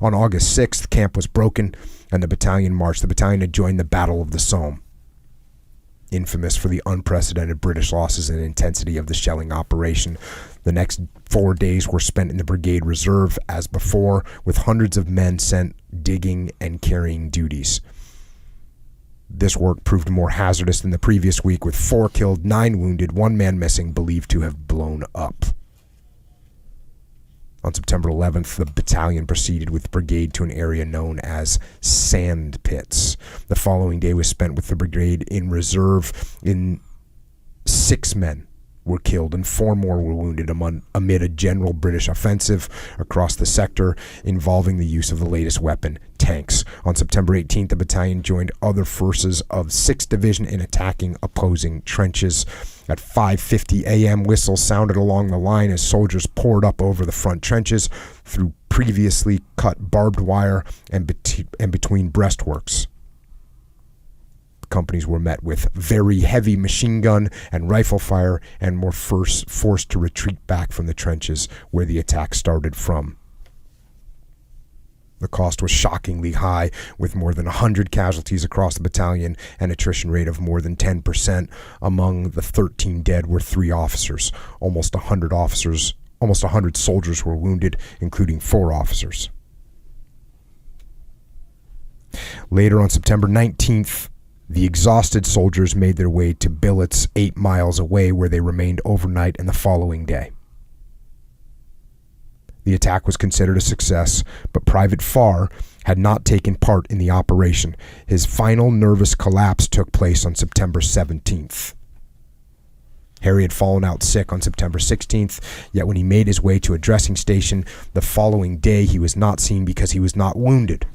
On August 6th, camp was broken and the battalion marched. The battalion had joined the Battle of the Somme, infamous for the unprecedented British losses and intensity of the shelling operation. The next 4 days were spent in the brigade reserve as before, with hundreds of men sent digging and carrying duties. This work proved more hazardous than the previous week, with 4 killed, 9 wounded, 1 man missing, believed to have blown up. On September 11th, the battalion proceeded with the brigade to an area known as Sand Pits. The following day was spent with the brigade in reserve. 6 men were killed and 4 more were wounded amid a general British offensive across the sector involving the use of the latest weapon, tanks. On September 18th, the battalion joined other forces of 6th Division in attacking opposing trenches. At 5:50 a.m., whistles sounded along the line as soldiers poured up over the front trenches through previously cut barbed wire and between breastworks. Companies were met with very heavy machine gun and rifle fire and were forced to retreat back from the trenches where the attack started from. The cost was shockingly high, with more than 100 casualties across the battalion and attrition rate of more than 10%. Among the 13 dead were 3 officers. Almost 100 soldiers were wounded, including 4 officers. Later on September 19th, the exhausted soldiers made their way to billets 8 miles away, where they remained overnight and the following day. The attack was considered a success, but Private Farr had not taken part in the operation. His final nervous collapse took place on September 17th. Harry had fallen out sick on September 16th, yet when he made his way to a dressing station the following day, he was not seen because he was not wounded.